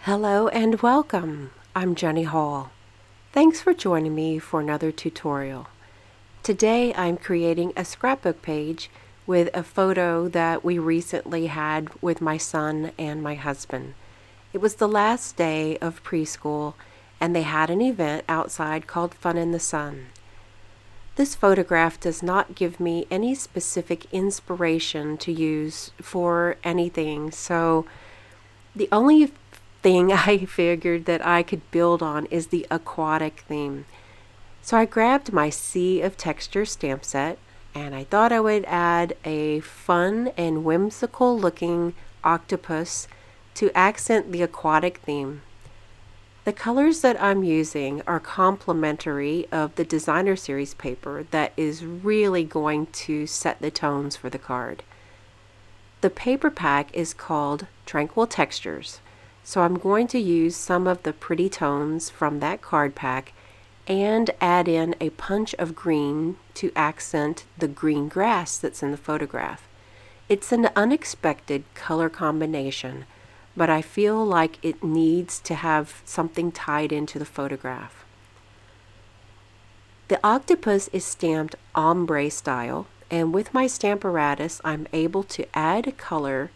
Hello and welcome. I'm Jenny Hall. Thanks for joining me for another tutorial. Today I'm creating a scrapbook page with a photo that we recently had with my son and my husband. It was the last day of preschool and they had an event outside called Fun in the Sun. This photograph does not give me any specific inspiration to use for anything, so the only thing I figured that I could build on is the aquatic theme. So I grabbed my Sea of Texture stamp set and I thought I would add a fun and whimsical looking octopus to accent the aquatic theme. The colors that I'm using are complementary of the designer series paper that is really going to set the tones for the card. The paper pack is called Tranquil Textures, so I'm going to use some of the pretty tones from that card pack and add in a punch of green to accent the green grass that's in the photograph. It's an unexpected color combination, but I feel like it needs to have something tied into the photograph. The octopus is stamped ombre style, and with my Stamparatus I'm able to add color,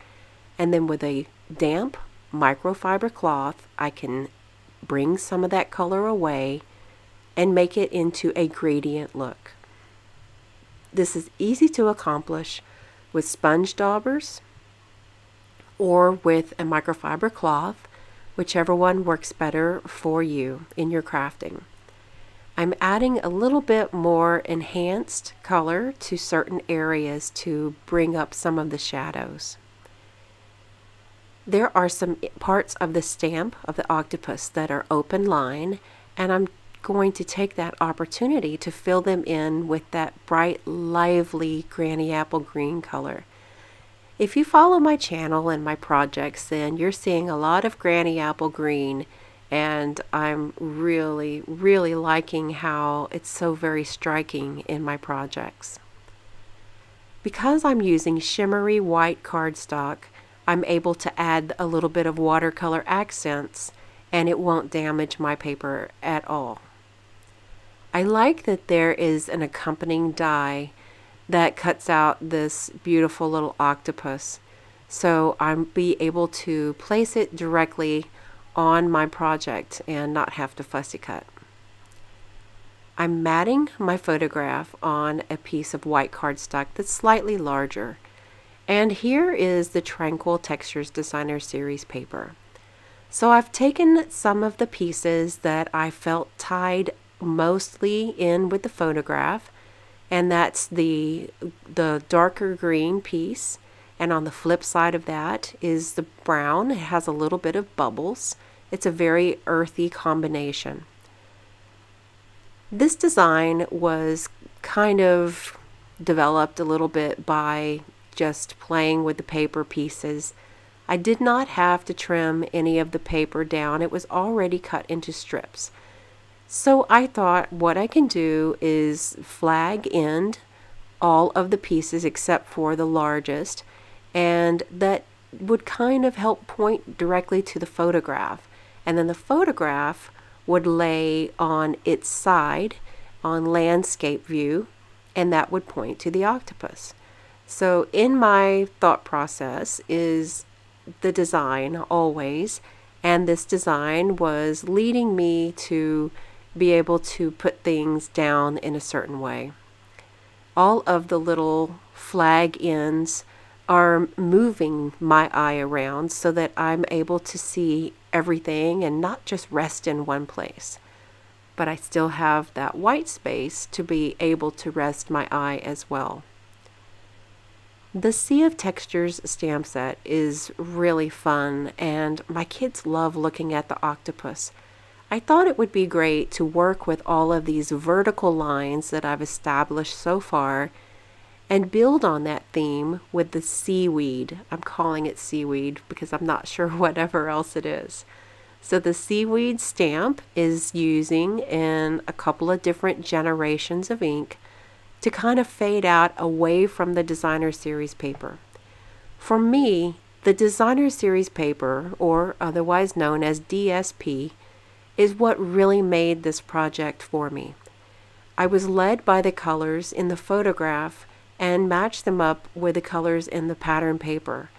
and then with a damp microfiber cloth I can bring some of that color away and make it into a gradient look. This is easy to accomplish with sponge daubers or with a microfiber cloth, whichever one works better for you in your crafting. I'm adding a little bit more enhanced color to certain areas to bring up some of the shadows. There are some parts of the stamp of the octopus that are open line, and I'm going to take that opportunity to fill them in with that bright, lively granny apple green color. If you follow my channel and my projects, then you're seeing a lot of granny apple green, and I'm really liking how it's so very striking in my projects. Because I'm using Shimmery White cardstock, I'm able to add a little bit of watercolor accents and it won't damage my paper at all. I like that there is an accompanying die that cuts out this beautiful little octopus, so I'll be able to place it directly on my project and not have to fussy cut. I'm matting my photograph on a piece of white cardstock that's slightly larger, and here is the Tranquil Textures Designer Series paper. So I've taken some of the pieces that I felt tied mostly in with the photograph, and that's the darker green piece, and on the flip side of that is the brown. It has a little bit of bubbles. It's a very earthy combination. This design was kind of developed a little bit by just playing with the paper pieces. I did not have to trim any of the paper down. It was already cut into strips. So I thought what I can do is flag end all of the pieces except for the largest, and that would kind of help point directly to the photograph, and then the photograph would lay on its side on landscape view, and that would point to the octopus. So in my thought process is the design always, and this design was leading me to be able to put things down in a certain way. All of the little flag ends are moving my eye around so that I'm able to see everything and not just rest in one place. But I still have that white space to be able to rest my eye as well. The Sea of Textures stamp set is really fun, and my kids love looking at the octopus. I thought it would be great to work with all of these vertical lines that I've established so far and build on that theme with the seaweed. I'm calling it seaweed because I'm not sure whatever else it is. So the seaweed stamp is using in a couple of different generations of ink, to kind of fade out away from the designer series paper. For me, the designer series paper, or otherwise known as DSP, is what really made this project for me. I was led by the colors in the photograph and matched them up with the colors in the pattern paper.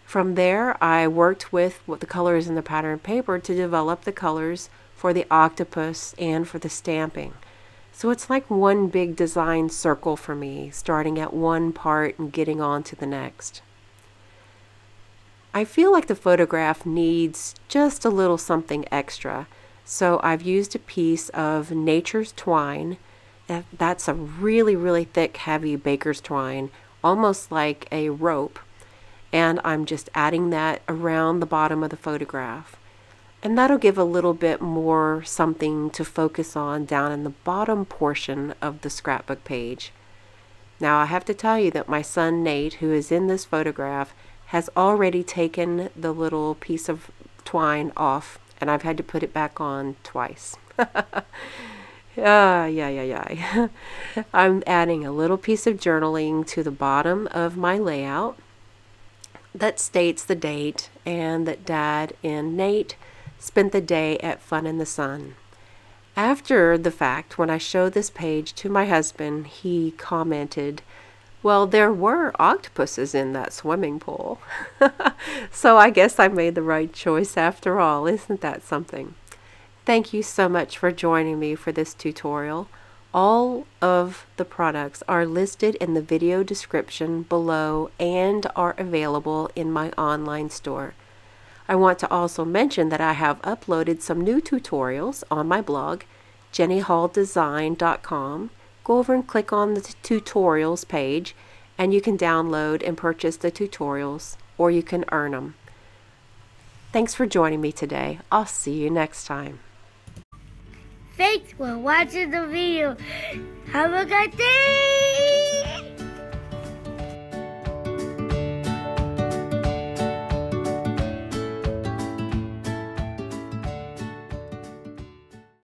From there, I worked with the colors in the pattern paper to develop the colors for the octopus and for the stamping. So it's like one big design circle for me, starting at one part and getting on to the next. I feel like the photograph needs just a little something extra, so I've used a piece of nature's twine. That's a really thick, heavy baker's twine, almost like a rope, and I'm just adding that around the bottom of the photograph. And that'll give a little bit more something to focus on down in the bottom portion of the scrapbook page. Now I have to tell you that my son Nate, who is in this photograph, has already taken the little piece of twine off, and I've had to put it back on twice. Yeah. I'm adding a little piece of journaling to the bottom of my layout that states the date and that Dad and Nate spent the day at Fun in the Sun. After the fact, when I showed this page to my husband, he commented, "Well, there were octopuses in that swimming pool." So I guess I made the right choice after all. Isn't that something? Thank you so much for joining me for this tutorial. All of the products are listed in the video description below and are available in my online store. I want to also mention that I have uploaded some new tutorials on my blog, jennyhalldesign.com. Go over and click on the tutorials page, and you can download and purchase the tutorials, or you can earn them. Thanks for joining me today. I'll see you next time. Thanks for watching the video. Have a good day!